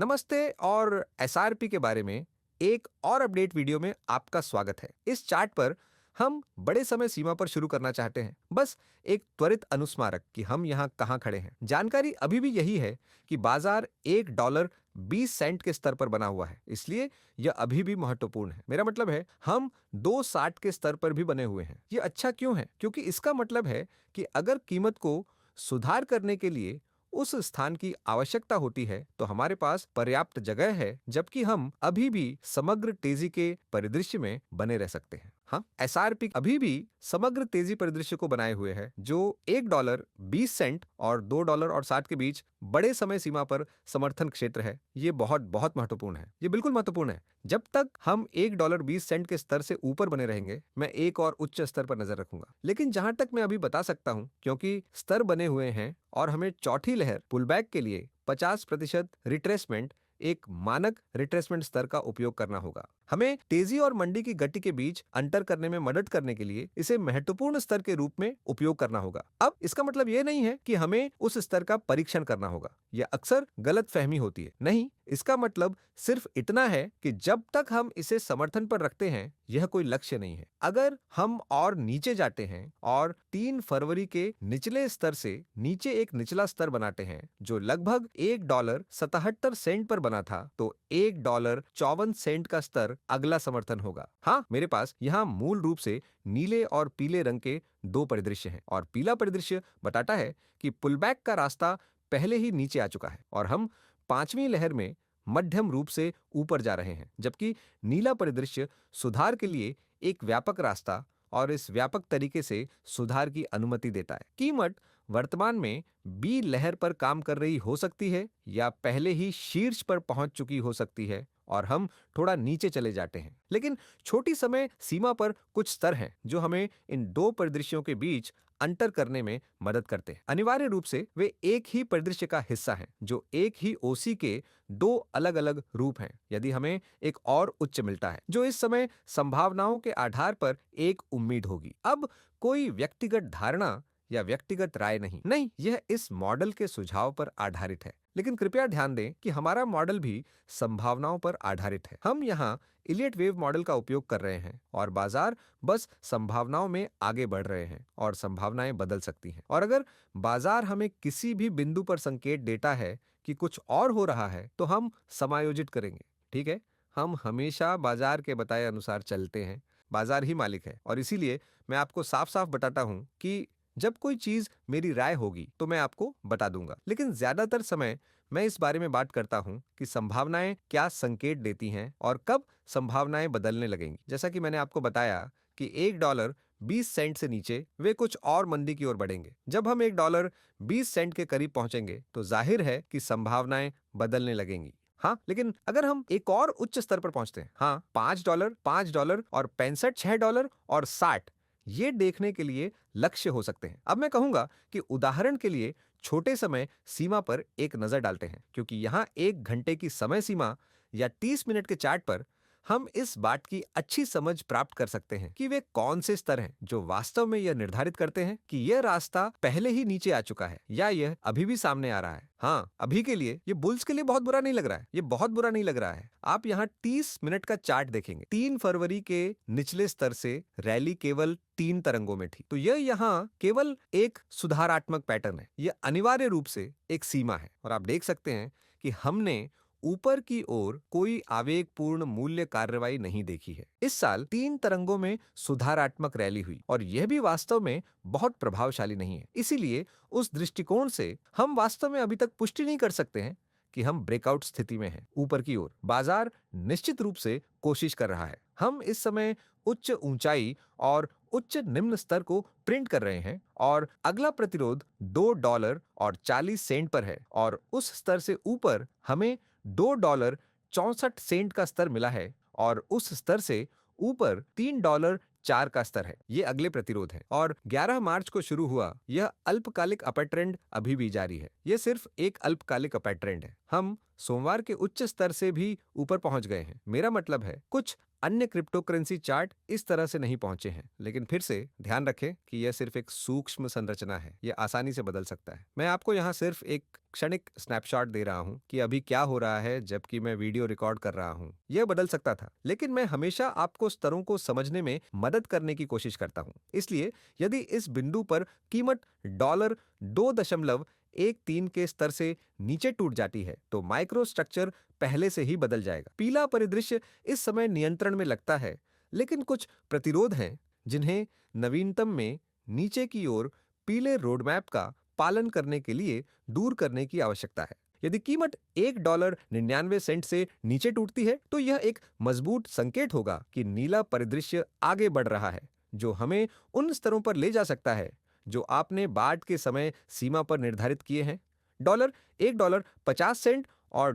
नमस्ते और एसआरपी के बारे में एक और अपडेट वीडियो में आपका स्वागत है। इस चार्ट पर हम बड़े समय सीमा पर शुरू करना चाहते हैं। बस एक त्वरित अनुस्मारक कि हम यहाँ कहाँ खड़े हैं। जानकारी अभी भी यही है कि बाजार $1.20 के स्तर पर बना हुआ है, इसलिए यह अभी भी महत्वपूर्ण है। मेरा मतलब है हम 2.60 के स्तर पर भी बने हुए हैं। यह अच्छा क्यों है? क्योंकि इसका मतलब है कि अगर कीमत को सुधार करने के लिए उस स्थान की आवश्यकता होती है तो हमारे पास पर्याप्त जगह है, जबकि हम अभी भी समग्र तेजी के परिदृश्य में बने रह सकते हैं। हाँ, एसआरपी अभी भी समग्र तेजी परिदृश्य को बनाए हुए है, जो $1.20 और $2.60 के बीच बड़े समय सीमा पर समर्थन क्षेत्र है। ये बहुत बहुत महत्वपूर्ण है। ये बिल्कुल महत्वपूर्ण है। जब तक हम $1.20 के स्तर से ऊपर बने रहेंगे, मैं एक और उच्च स्तर पर नजर रखूंगा। लेकिन जहां तक मैं अभी बता सकता हूं, क्योंकि स्तर बने हुए हैं और हमें चौथी लहर पुलबैक के लिए 50% रिट्रेसमेंट, एक मानक रिट्रेसमेंट स्तर का उपयोग करना होगा। हमें तेजी और मंडी की गति के बीच अंतर करने में मदद करने के लिए इसे महत्वपूर्ण स्तर के रूप में उपयोग करना होगा। अब इसका मतलब यह नहीं है कि हमें उस स्तर का परीक्षण करना होगा। यह अक्सर गलत फहमी होती है। नहीं, इसका मतलब सिर्फ इतना है कि जब तक हम इसे समर्थन पर रखते हैं, यह कोई लक्ष्य नहीं है। अगर हम और नीचे जाते हैं और 3 फरवरी के निचले स्तर से नीचे एक निचला स्तर बनाते हैं जो लगभग $1.77 पर बना था, तो $1.54 का स्तर अगला समर्थन होगा। हाँ, मेरे पास यहाँ मूल रूप से नीले और पीले रंग के 2 परिदृश्य हैं और पीला परिदृश्य बताता है कि पुलबैक का रास्ता पहले ही नीचे आ चुका है और हम 5वीं लहर में मध्यम रूप से ऊपर जा रहे हैं, जबकि नीला परिदृश्य सुधार के लिए एक व्यापक रास्ता और इस व्यापक तरीके से सुधार की अनुमति देता है। कीमत वर्तमान में बी लहर पर काम कर रही हो सकती है या पहले ही शीर्ष पर पहुंच चुकी हो सकती है और हम थोड़ा नीचे चले जाते हैं। लेकिन छोटी समय सीमा पर कुछ स्तर हैं जो हमें इन 2 परिदृश्यों के बीच अंतर करने में मदद करते हैं। अनिवार्य रूप से वे एक ही परिदृश्य का हिस्सा हैं, जो एक ही ओसी के 2 अलग-अलग रूप हैं। यदि हमें एक और उच्च मिलता है, जो इस समय संभावनाओं के आधार पर एक उम्मीद होगी। अब कोई व्यक्तिगत धारणा या व्यक्तिगत राय नहीं, यह इस मॉडल के सुझाव पर आधारित है। लेकिन कृपया ध्यान दें कि हमारा मॉडल भी संभावनाओं पर आधारित है। हम यहाँ इलियट वेव मॉडल का उपयोग कर रहे हैं और बाजार बस संभावनाओं में आगे बढ़ रहे हैं और संभावनाएं बदल सकती हैं। और अगर बाजार हमें किसी भी बिंदु पर संकेत देता है कि कुछ और हो रहा है, तो हम समायोजित करेंगे। ठीक है, हम हमेशा बाजार के बताए अनुसार चलते हैं। बाजार ही मालिक है और इसीलिए मैं आपको साफ साफ बताता हूं कि जब कोई चीज मेरी राय होगी तो मैं आपको बता दूंगा। लेकिन ज्यादातर समय मैं इस बारे में बात करता हूं कि संभावनाएं क्या संकेत देती हैं और कब संभावनाएं बदलने लगेंगी। जैसा कि मैंने आपको बताया कि $1.20 से नीचे वे कुछ और मंदी की ओर बढ़ेंगे। जब हम $1.20 के करीब पहुंचेंगे तो जाहिर है कि संभावनाएं बदलने लगेंगी। हाँ, लेकिन अगर हम एक और उच्च स्तर पर पहुंचते हैं, हाँ, $5, $5 और 65, $6 और 60, ये देखने के लिए लक्ष्य हो सकते हैं। अब मैं कहूंगा कि उदाहरण के लिए छोटे समय सीमा पर एक नजर डालते हैं, क्योंकि यहां 1 घंटे की समय सीमा या 30 मिनट के चार्ट पर हम इस बात की अच्छी समझ प्राप्त कर सकते हैं कि वे कौन से स्तर हैं जो वास्तव में यह निर्धारित करते हैं कि यह रास्ता पहले ही नीचे आ चुका है या यह अभी भी सामने आ रहा है। हाँ, अभी के लिए ये बुल्स के लिए बहुत बुरा नहीं लग रहा है। ये बहुत बुरा नहीं लग रहा है। आप यहाँ 30 मिनट का चार्ट देखेंगे। 3 फरवरी के निचले स्तर से रैली केवल 3 तरंगों में थी, तो यह यहाँ केवल एक सुधारात्मक पैटर्न है। यह अनिवार्य रूप से एक सीमा है और आप देख सकते हैं कि हमने ऊपर की ओर कोई आवेगपूर्ण मूल्य कार्रवाई नहीं देखी है। इस साल 3 तरंगों में सुधारात्मक रैली हुई और यह भी वास्तव में बहुत प्रभावशाली नहीं है। इसीलिए उस दृष्टिकोण से हम वास्तव में अभी तक पुष्टि नहीं कर सकते हैं कि हम ब्रेकआउट स्थिति में हैं। ऊपर की ओर बाजार निश्चित रूप से कोशिश कर रहा है। हम इस समय उच्च ऊंचाई और उच्च निम्न स्तर को प्रिंट कर रहे हैं और अगला प्रतिरोध $2.40 पर है और उस स्तर से ऊपर हमें $2.64 का स्तर मिला है और उस स्तर से ऊपर $3.04 का स्तर है। ये अगले प्रतिरोध है और 11 मार्च को शुरू हुआ यह अल्पकालिक अपर ट्रेंड अभी भी जारी है। यह सिर्फ एक अल्पकालिक अपर ट्रेंड है। हम सोमवार के उच्च स्तर से भी ऊपर पहुंच गए हैं। मेरा मतलब है कुछ अन्य क्रिप्टो करेंसी चार्ट इस तरह से नहीं पहुंचे हैं, लेकिन फिर से ध्यान रखें कि यह सिर्फ एक सूक्ष्म संरचना है, यह आसानी से बदल सकता है। मैं आपको यहाँ सिर्फ एक क्षणिक स्नैपशॉट दे रहा हूँ कि अभी क्या हो रहा है जबकि मैं वीडियो रिकॉर्ड कर रहा हूँ। यह बदल सकता था, लेकिन मैं हमेशा आपको स्तरों को समझने में मदद करने की कोशिश करता हूँ। इसलिए यदि इस बिंदु पर कीमत $2.13 के स्तर से नीचे टूट जाती है तो माइक्रो स्ट्रक्चर पहले से ही बदल जाएगा। पीला परिदृश्य इस समय नियंत्रण में लगता है, लेकिन कुछ प्रतिरोध हैं जिन्हें नवीनतम में नीचे की ओर पीले रोडमैप का पालन करने के लिए दूर करने की आवश्यकता है। यदि कीमत $1.99 से नीचे टूटती है तो यह एक मजबूत संकेत होगा कि नीला परिदृश्य आगे बढ़ रहा है, जो हमें उन स्तरों पर ले जा सकता है जो आपने बाद के समय सीमा पर निर्धारित किए हैं, $1.50 और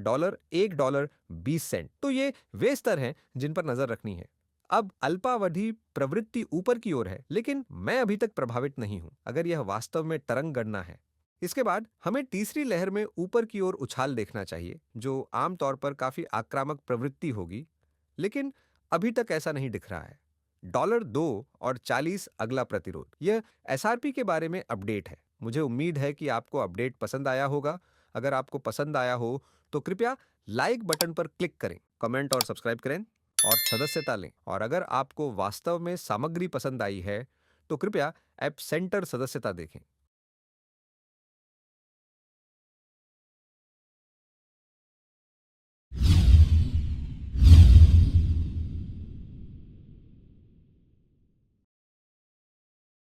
$1.20। तो ये वे स्तर हैं जिन पर नजर रखनी है। अब अल्पावधि प्रवृत्ति ऊपर की ओर है, लेकिन मैं अभी तक प्रभावित नहीं हूं अगर यह वास्तव में तरंग गणना है। इसके बाद हमें तीसरी लहर में ऊपर की ओर उछाल देखना चाहिए, जो आमतौर पर काफी आक्रामक प्रवृत्ति होगी, लेकिन अभी तक ऐसा नहीं दिख रहा है। $2.40 अगला प्रतिरोध। यह एसआरपी के बारे में अपडेट है। मुझे उम्मीद है कि आपको अपडेट पसंद आया होगा। अगर आपको पसंद आया हो तो कृपया लाइक बटन पर क्लिक करें, कमेंट और सब्सक्राइब करें और सदस्यता लें। और अगर आपको वास्तव में सामग्री पसंद आई है तो कृपया ऐप सेंटर सदस्यता देखें।